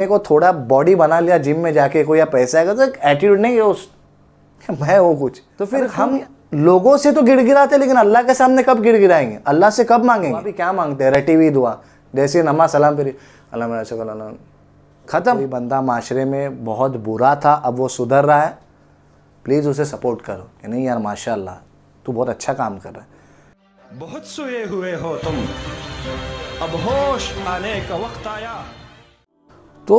को थोड़ा बॉडी बना लिया जिम में जाके कोई या पैसा आएगा तो एक एटीट्यूड नहीं है उस मैं वो कुछ तो फिर हम लोगों से तो गिड़गिड़ाते लेकिन अल्लाह के सामने कब गिड़गिड़ाएंगे? अल्लाह से कब मांगेंगे? अभी क्या मांगते हैं? रटी हुई दुआ जैसे नमाज सलाम फिर अल्लाह खत्म। कोई बंदा माशरे में बहुत बुरा था, अब वो सुधर रहा है, प्लीज़ उसे सपोर्ट करो कि नहीं यार माशाल्लाह तू बहुत अच्छा काम कर रहा है। बहुत सोए हुए हो तुम, अब होश आने का वक्त आया। तो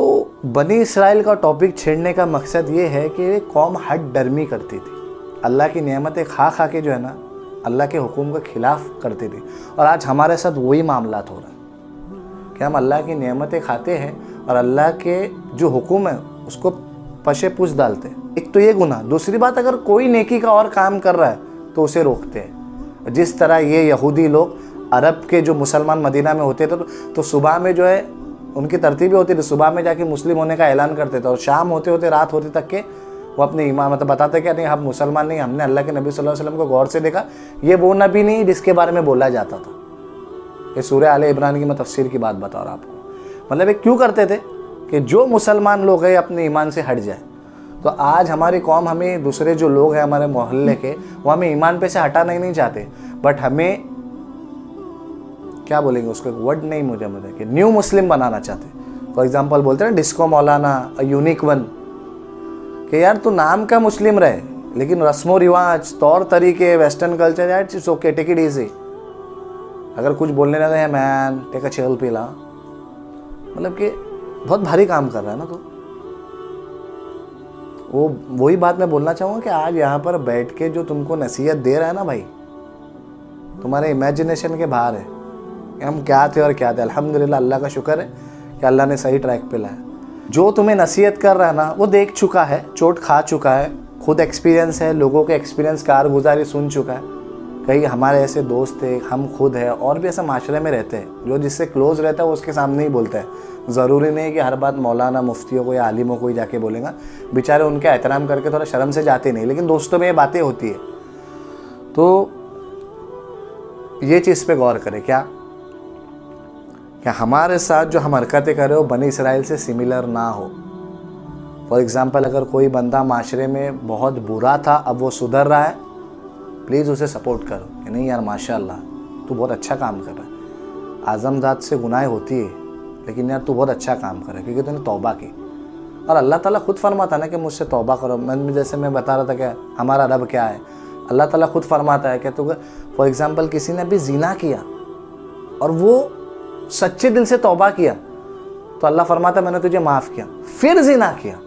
बनी इसराइल का टॉपिक छेड़ने का मकसद ये है कि कौम हट डरमी करती थी, अल्लाह की नेमतें खा खा के जो है ना अल्लाह के हुक्म के ख़िलाफ़ करती थी। और आज हमारे साथ वही मामला हो रहा है कि हम अल्लाह की नेमतें खाते हैं और अल्लाह के जो हुक्म है उसको पशे पूछ डालते हैं। एक तो ये गुनाह, दूसरी बात अगर कोई नेकी का और काम कर रहा है तो उसे रोकते हैं। जिस तरह ये यहूदी लोग अरब के जो मुसलमान मदीना में होते थे तो सुबह में जो है उनकी तरतीबें होती थी, सुबह में जाके मुस्लिम होने का ऐलान करते थे और शाम होते होते रात होते तक के वो अपने ईमान मतलब बताते कि नहीं हम मुसलमान नहीं, हमने अल्लाह के नबी सल्लल्लाहु अलैहि वसल्लम को गौर से देखा, ये वो नबी नहीं जिसके बारे में बोला जाता था। ये सूरह आले इमरान की मैं तफसीर की बात बता रहा हूँ आपको। मतलब ये क्यों करते थे कि जो मुसलमान लोग हैं अपने ईमान से हट जाए। तो आज हमारी कौम, हमें दूसरे जो लोग हैं हमारे मोहल्ले के, वो हमें ईमान पे से हटाना ही नहीं चाहते, बट हमें क्या बोलेंगे उसको, वर्ड नहीं मुझे कि न्यू मुस्लिम बनाना चाहते। फॉर एग्जांपल बोलते हैं डिस्को मौलाना, यूनिक वन, कि यार तू नाम का मुस्लिम रहे लेकिन रस्मो रिवाज, तौर तरीके, वेस्टर्न कल्चर, यार it's okay, take it easy. अगर कुछ बोलने लगे हैं मैन टेक अ चिल पिला, मतलब कि बहुत भारी काम कर रहा है ना। तो वो वही बात मैं बोलना चाहूँगा कि आज यहाँ पर बैठ के जो तुमको नसीहत दे रहा है ना भाई, तुम्हारे इमेजिनेशन के बाहर है कि हम क्या थे और क्या थे। अल्हम्दुलिल्लाह, अल्लाह का शुक्र है कि अल्लाह ने सही ट्रैक पे लाया। जो तुम्हें नसीहत कर रहा है ना वो देख चुका है, चोट खा चुका है, खुद एक्सपीरियंस है, लोगों के एक्सपीरियंस कारगुजारी सुन चुका है। कई हमारे ऐसे दोस्त थे, हम खुद हैं और भी ऐसे माशरे में रहते हैं जो जिससे क्लोज रहता है वो उसके सामने ही बोलता है। ज़रूरी नहीं कि हर बात मौलाना मुफ्तियों को या आलिमों को ही जाके बोलेगा, बेचारे उनका एहतराम करके थोड़ा शर्म से जाते नहीं, लेकिन दोस्तों में ये बातें होती है। तो ये चीज़ पे गौर करें क्या हमारे साथ जो हम हरकतें कर रहे हो बनी इसराइल से सिमिलर ना हो। फॉर एग्ज़ाम्पल अगर कोई बंदा माशरे में बहुत बुरा था, अब वो सुधर रहा है, प्लीज़ उसे सपोर्ट करो कि नहीं यार माशाल्लाह तू बहुत अच्छा काम कर रहा है। आज़मजात से गुनाह होती है लेकिन यार तू बहुत अच्छा काम कर रहा है क्योंकि तूने तौबा की। और अल्लाह ताला खुद फरमाता ना कि मुझसे तौबा करो। जैसे मैं बता रहा था कि हमारा रब क्या है, अल्लाह ताला खुद फरमाता है कि तू फॉर एग्ज़ाम्पल किसी ने अभी ज़िना किया और वो सच्चे दिल से तौबा किया तो अल्लाह फरमाता है मैंने तुझे माफ़ किया। फिर ज़िना किया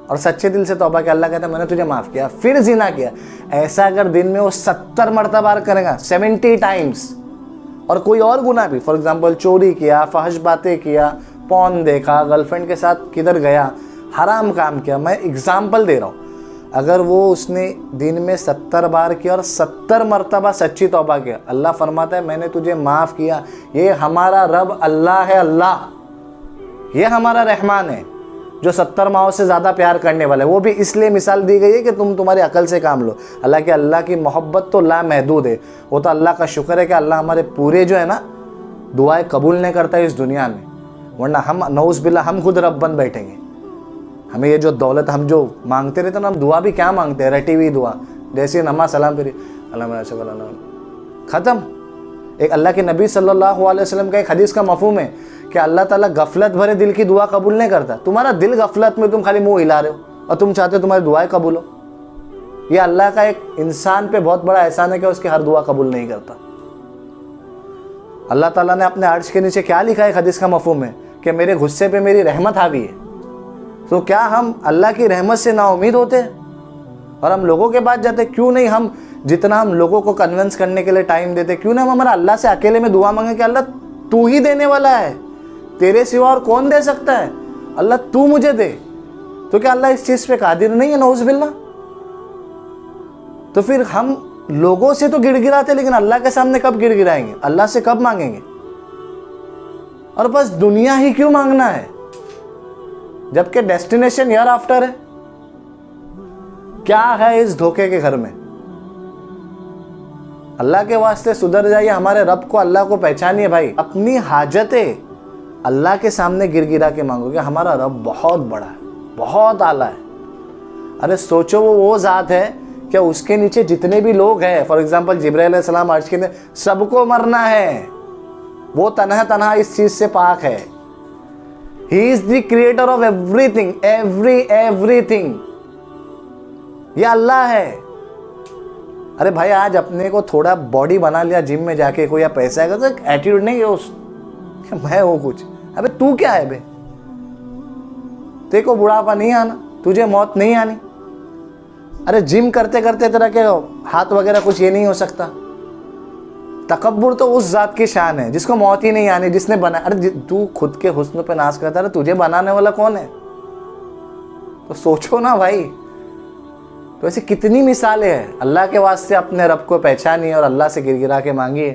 और सच्चे दिल से तौबा किया, अल्लाह कहता है मैंने तुझे माफ़ किया। फिर ज़िना किया, ऐसा अगर दिन में वो 70 मरतबा करेगा, 70 टाइम्स, और कोई और गुनाह भी, फॉर एग्जांपल चोरी किया, फहश बातें किया, पॉर्न देखा, गर्लफ्रेंड के साथ किधर गया, हराम काम किया, मैं एग्जाम्पल दे रहा हूँ, अगर वो उसने दिन में 70 बार किया और 70 मरतबा सच्ची तौबा किया, अल्लाह फरमाता है मैंने तुझे माफ़ किया। ये हमारा रब अल्लाह है, अल्लाह ये हमारा रहमान है जो 70 माहों से ज़्यादा प्यार करने वाला है। वो भी इसलिए मिसाल दी गई है कि तुम तुम्हारी अकल से काम लो। अल्लाह की मोहब्बत तो लामहदूद है। वो तो अल्लाह का शुक्र है कि अल्लाह हमारे पूरे जो है ना दुआएं कबूल नहीं करता है इस दुनिया में, वरना हम नऊज़ बिल्लाह हम खुद रब बन बैठेंगे। हमें ये जो दौलत हम जो मांगते रहते ना, हम दुआ भी क्या मांगते हैं, रटी हुई दुआ जैसे नमाज सलाम फिर ख़त्म। एक अल्लाह के नबी सल्लल्लाहु अलैहि वसल्लम का एक हदीस का मफहूम है कि अल्लाह ताला गफलत भरे दिल की दुआ कबूल नहीं करता। तुम्हारा दिल गफलत में, तुम खाली मुंह हिला रहे हो और तुम चाहते हो तुम्हारी दुआएं कबूल हो। ये अल्लाह का एक इंसान पे बहुत बड़ा एहसान है कि उसकी हर दुआ कबूल नहीं करता। अल्लाह ताला ने अपने अर्श के नीचे क्या लिखा है, हदीस का मफहूम है कि मेरे गुस्से पे मेरी रहमत हावी है। तो क्या हम अल्लाह की रहमत से नाउम्मीद होते हैं और हम लोगों के पास जाते? क्यों नहीं हम जितना हम लोगों को कन्विंस करने के लिए टाइम देते, क्यों ना हम हमारा अल्लाह से अकेले में दुआ मांगे कि अल्लाह तू ही देने वाला है, तेरे सिवा और कौन दे सकता है, अल्लाह तू मुझे दे। तो क्या अल्लाह इस चीज़ पे कादिर नहीं है? नऊज़ बिल्लाह। तो फिर हम लोगों से तो गिड़गिड़ाते लेकिन अल्लाह के सामने कब गिड़गिड़ाएंगे? अल्लाह से कब मांगेंगे? और बस दुनिया ही क्यों मांगना है जबकि डेस्टिनेशन यार आफ्टर है? क्या है इस धोखे के घर में? अल्लाह के वास्ते सुधर जाइए, हमारे रब को, अल्लाह को पहचानिए भाई। अपनी हाजतें अल्लाह के सामने गिरगिरा के मांगोगे, हमारा रब बहुत बड़ा है, बहुत आला है। अरे सोचो वो ज़ात है क्या उसके नीचे जितने भी लोग हैं, फॉर एग्जांपल जिब्राइल अलैहिस्सलाम अर्श के अंदर, सबको मरना है, वो तन्हा तन्हा इस चीज़ से पाक है। He is the creator of everything, everything, ये अल्लाह है। अरे भाई आज अपने को थोड़ा बॉडी बना लिया जिम में जाके कोई, या पैसा है तो एक एटीट्यूड नहीं है उस मैं हूँ कुछ। अबे तू क्या है बे, तेरे को बुढ़ापा नहीं आना, तुझे मौत नहीं आनी। अरे जिम करते करते तेरा के हाथ वगैरह कुछ ये नहीं हो सकता। तकब्बुर तो उस जात की शान है जिसको मौत ही नहीं आनी, जिसने बना। अरे तू खुद के हुस्न पे नाज करता है, तुझे बनाने वाला कौन है? तो सोचो ना भाई। तो ऐसी कितनी मिसालें हैं। अल्लाह के वास्ते अपने रब को पहचानिए और अल्लाह से गिरगिरा के मांगिए।